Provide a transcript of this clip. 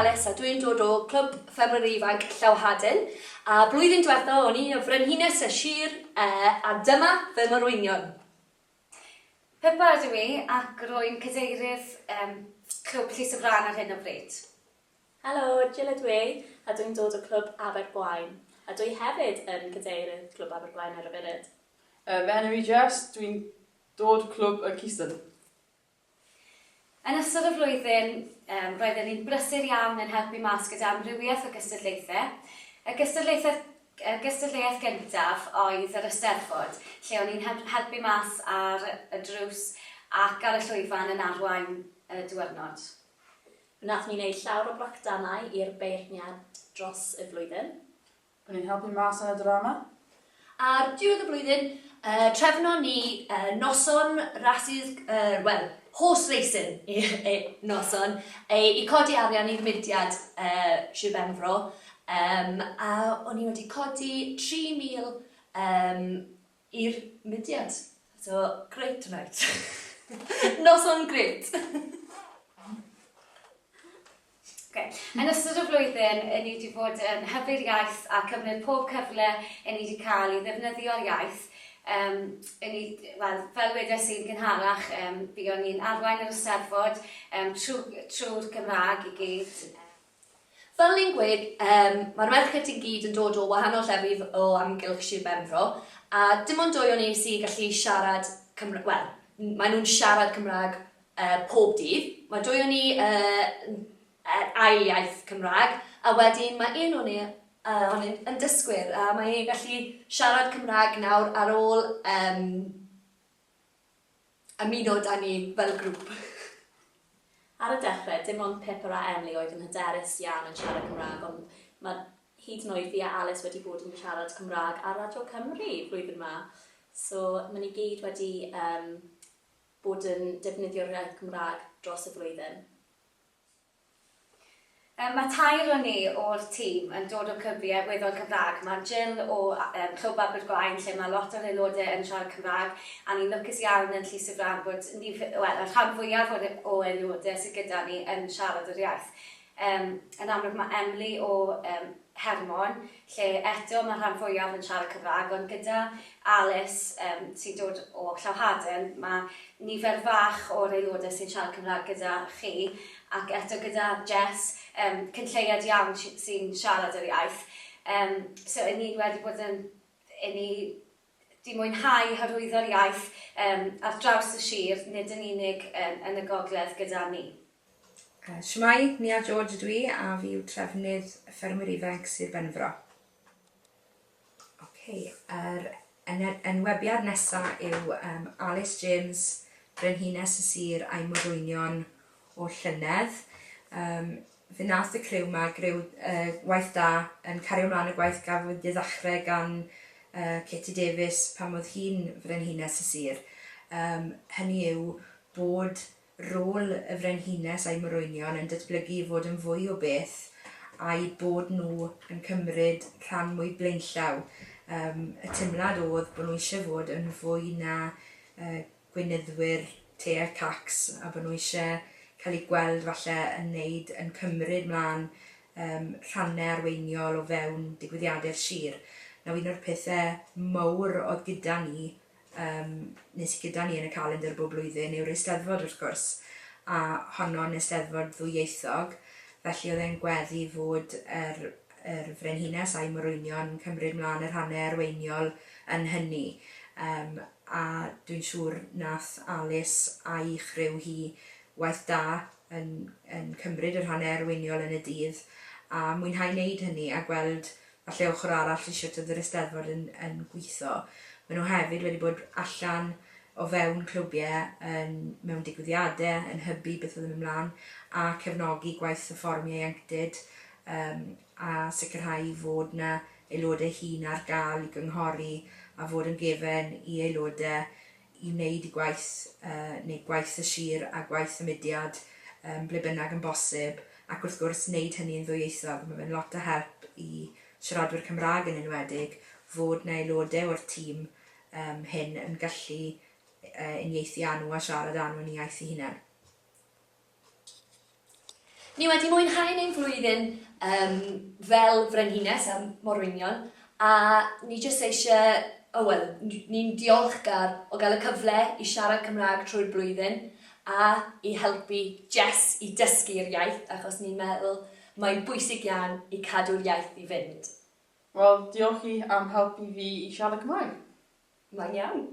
Alice a dwi'n dod o Clwb Ffermwyr Ifanc Llawhaden a blwyddyn diwethaf o'n i o Frenhines y Sir a dyma fy morwynion. Pepa ydw i ac rwy'n cadeirydd Clwb Llys y Fran ar hyn o bryd. Helo, Jill ydw i a dwi'n dod o Clwb Abergwaun a dwi hefyd yn cadeirydd Clwb Abergwaun ar y funud. Fy enw i Jess, dwi'n dod Clwb y Cysyn. Yn ystod y flwyddyn, roedden ni'n brysur iawn yn helpu mas gyda amrywiaeth o gystadlaethau. Y gystadleuaeth gyntaf oedd yr Eisteddfod, lle o'n i'n helpu mas ar y drws ac ar y llwyfan yn arwain y diwrnod. Wnaeth ni wneud llawer o brocdanau i'r beirniad dros y flwyddyn. O'n i'n helpu mas yn y drama. Ar diwedd y blwyddyn, trefnon ni noson rasydd, horse racing noson, i codi arian i'r mudiad Sir Benfro. A o'n i wedi codi 3,000 i'r mudiad. So, great tonight. Noson great. Yn ystod y flwyddyn, ni wedi bod yn hybu'r iaith a cymryd pob cyfle ni wedi cael i ddefnyddio'r iaith. Fel wedes i'n gynharach, buon ni'n arwain yr Eisteddfod trwy'r Gymraeg i gyd. Fel ni'n gweud, mae'r merched i gyd yn dod o wahanol llefydd o amgylch Sir Benfro, a dim ond dwy o ni sy'n gallu siarad Cymraeg, wel, maen nhw'n siarad Cymraeg pob dydd. Mae dwy o ni ail iaith Cymraeg, a wedyn mae un o'n i yn dysgwyr, a mae hi'n gallu siarad Cymraeg nawr ar ôl ymuno da ni fel grŵp. Ar y dechrau, dim ond Pippa a Emily oedd yn hyderus iawn yn siarad Cymraeg, ond mae hyd yn oed fi a Alice wedi bod yn siarad Cymraeg ar Radio Cymru flwyddyn yma. So, mae ni gyd wedi bod yn defnyddio'r iaith Cymraeg dros y flwyddyn. Mae tair o ni o'r tîm yn dod o cyfiau weddol Cymraeg. Mae Jill o Clwb Abergwaun, lle mae lot o'r aelodau yn siarad Cymraeg, a ni'n lwcus iawn yn Llys y Fran bod y rhan fwyaf o aelodau sydd gyda ni yn siarad yr iaith. Yn amlwg mae Emily o Hermon, lle eto mae rhan fwyaf yn siarad Cymraeg, ond gyda Alice sy'n dod o Llawhaden, mae nifer fach o'r aelodau sy'n siarad Cymraeg gyda chi, ac eto gyda Jess, cynlleiad iawn sy'n siarad yr iaith. So, ni wedi bod yn di mwynhau hyrwyddo'r iaith ar draws y sir, nid yn unig yn y gogledd gyda ni. Shwmae, Nia George ydw i a fi yw trefnydd Ffermwyr Ifanc Sir Benfro. Yr enwebiad nesaf yw Alice James, Frenhines y Sir a'i morwynion o llynedd. Fe nath y criw yma waith da yn cario ymlaen y gwaith gafodd ei ddechrau gan Kitty Davies pan oedd hi'n Frenhines y Sir. Hynny yw bod rôl y Frenhines a'i morwynion yn datblygu fod yn fwy o beth a'i bod nhw yn cymryd rhan mwy blaenllaw. Y teimlad oedd bod nhw eisiau fod yn fwy na gweinyddwyr te a cacs a bod nhw eisiau cael ei gweld falle yn cymryd mlaen rhannau arweiniol o fewn digwyddiadau'r sir. Nawr, un o'r pethau mawr oedd gyda ni, nes gyda ni yn y calendar bob blwyddyn yw'r Eisteddfod wrth gwrs, a honno'n Eisteddfod ddwyieithog, felly oedd e'n gweddu fod yr Frenhines a'i morwynion yn cymryd mlaen y rhannau arweiniol yn hynny. A dwi'n siŵr nath Alice a'i chriw hi waith da yn cymryd y rhannau arweiniol yn y dydd a mwynhau wneud hynny a gweld falle ochr arall i sut oedd yr Eisteddfod yn gweithio. Maen nhw hefyd wedi bod allan o fewn clwbiau mewn digwyddiadau, yn hybu beth oedd yn ymlaen a cefnogi gwaith y fformiau ieuenctid a sicrhau fod yna aelodau hŷn ar gael i gynghori a fod yn gefen i aelodau i wneud i gwaith, neu gwaith y sir a gwaith y mudiad ble bynnag yn bosib, ac wrth gwrs wneud hynny yn ddwyieithog. Mae fe'n lot o help i siaradwyr Cymraeg yn enwedig fod na aelodau o'r tîm hyn yn gallu uniaethu â nhw a siarad â nhw yn iaith eu hunain. Ni wedi mwynhau ein flwyddyn fel frenhines am morwynion, a ni jyst eisiau, ni'n diolchgar o gael y cyfle i siarad Cymraeg trwy'r blwyddyn a i helpu Jess i dysgu'r iaith, achos ni'n meddwl mae'n bwysig iawn i cadw'r iaith i fynd. Wel, diolch i am helpu fi i siarad Cymraeg. Mae'n iawn.